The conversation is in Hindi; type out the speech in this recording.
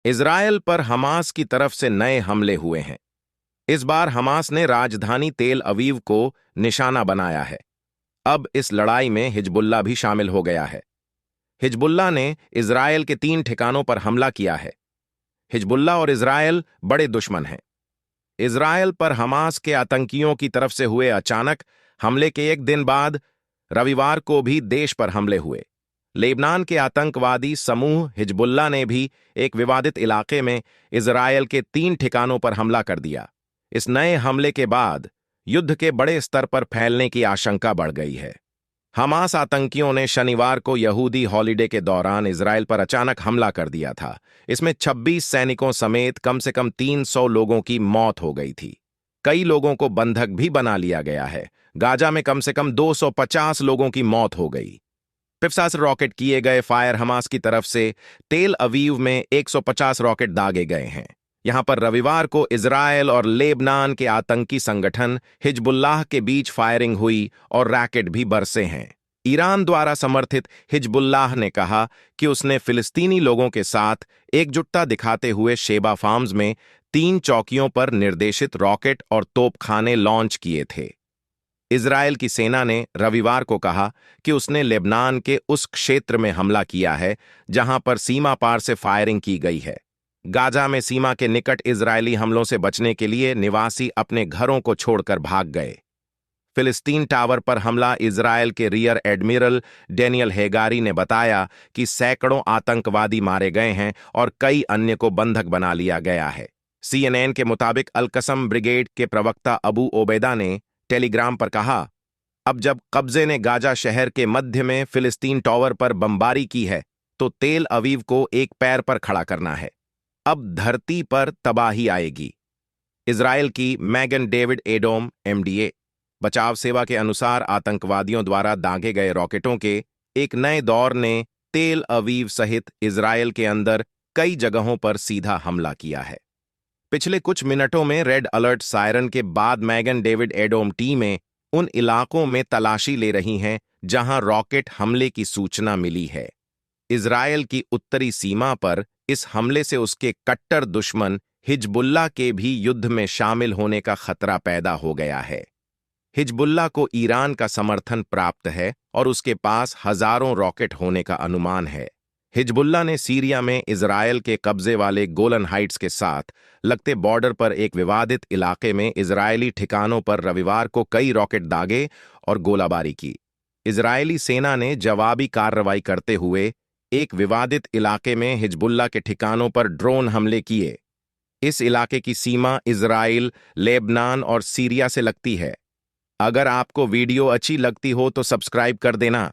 इजरायल पर हमास की तरफ से नए हमले हुए हैं। इस बार हमास ने राजधानी तेल अवीव को निशाना बनाया है। अब इस लड़ाई में हिजबुल्लाह भी शामिल हो गया है। हिजबुल्लाह ने इजरायल के 3 ठिकानों पर हमला किया है। हिजबुल्लाह और इजरायल बड़े दुश्मन हैं। इजरायल पर हमास के आतंकियों की तरफ से हुए अचानक हमले के एक दिन बाद रविवार को भी देश पर हमले हुए। लेबनान के आतंकवादी समूह हिजबुल्लाह ने भी एक विवादित इलाके में इजरायल के 3 ठिकानों पर हमला कर दिया। इस नए हमले के बाद युद्ध के बड़े स्तर पर फैलने की आशंका बढ़ गई है। हमास आतंकियों ने शनिवार को यहूदी हॉलिडे के दौरान इजरायल पर अचानक हमला कर दिया था। इसमें 26 सैनिकों समेत कम से कम 300 लोगों की मौत हो गई थी। कई लोगों को बंधक भी बना लिया गया है। गाजा में कम से कम 250 लोगों की मौत हो गई। पिप्सा से रॉकेट किए गए फायर हमास की तरफ से तेल अवीव में 150 रॉकेट दागे गए हैं। यहां पर रविवार को इजरायल और लेबनान के आतंकी संगठन हिजबुल्लाह के बीच फायरिंग हुई और रैकेट भी बरसे हैं। ईरान द्वारा समर्थित हिजबुल्लाह ने कहा कि उसने फिलिस्तीनी लोगों के साथ एकजुटता दिखाते हुए शेबा फार्म्स में 3 चौकियों पर निर्देशित रॉकेट और तोपखाने लॉन्च किए थे। इजरायल की सेना ने रविवार को कहा कि उसने लेबनान के उस क्षेत्र में हमला किया है जहां पर सीमा पार से फायरिंग की गई है। गाजा में सीमा के निकट इजरायली हमलों से बचने के लिए निवासी अपने घरों को छोड़कर भाग गए। फिलिस्तीन टावर पर हमला इजरायल के रियर एडमिरल डेनियल हेगारी ने बताया कि सैकड़ों आतंकवादी मारे गए हैं और कई अन्य को बंधक बना लिया गया है। CNN के मुताबिक अल-कसम ब्रिगेड के प्रवक्ता अबू ओबैदा ने टेलीग्राम पर कहा, अब जब कब्जे ने गाजा शहर के मध्य में फिलिस्तीन टावर पर बमबारी की है तो तेल अवीव को एक पैर पर खड़ा करना है। अब धरती पर तबाही आएगी। इजरायल की मैगन डेविड एडोम MDA बचाव सेवा के अनुसार आतंकवादियों द्वारा दागे गए रॉकेटों के एक नए दौर ने तेल अवीव सहित इजरायल के अंदर कई जगहों पर सीधा हमला किया है। पिछले कुछ मिनटों में रेड अलर्ट सायरन के बाद मैगन डेविड एडोम टीमें उन इलाकों में तलाशी ले रही हैं जहां रॉकेट हमले की सूचना मिली है। इजरायल की उत्तरी सीमा पर इस हमले से उसके कट्टर दुश्मन हिजबुल्लाह के भी युद्ध में शामिल होने का खतरा पैदा हो गया है। हिजबुल्लाह को ईरान का समर्थन प्राप्त है और उसके पास हजारों रॉकेट होने का अनुमान है। हिजबुल्लाह ने सीरिया में इजरायल के कब्जे वाले गोलन हाइट्स के साथ लगते बॉर्डर पर एक विवादित इलाके में इजरायली ठिकानों पर रविवार को कई रॉकेट दागे और गोलाबारी की। इजरायली सेना ने जवाबी कार्रवाई करते हुए एक विवादित इलाके में हिजबुल्लाह के ठिकानों पर ड्रोन हमले किए। इस इलाके की सीमा इजराइल, लेबनान और सीरिया से लगती है। अगर आपको वीडियो अच्छी लगती हो तो सब्सक्राइब कर देना।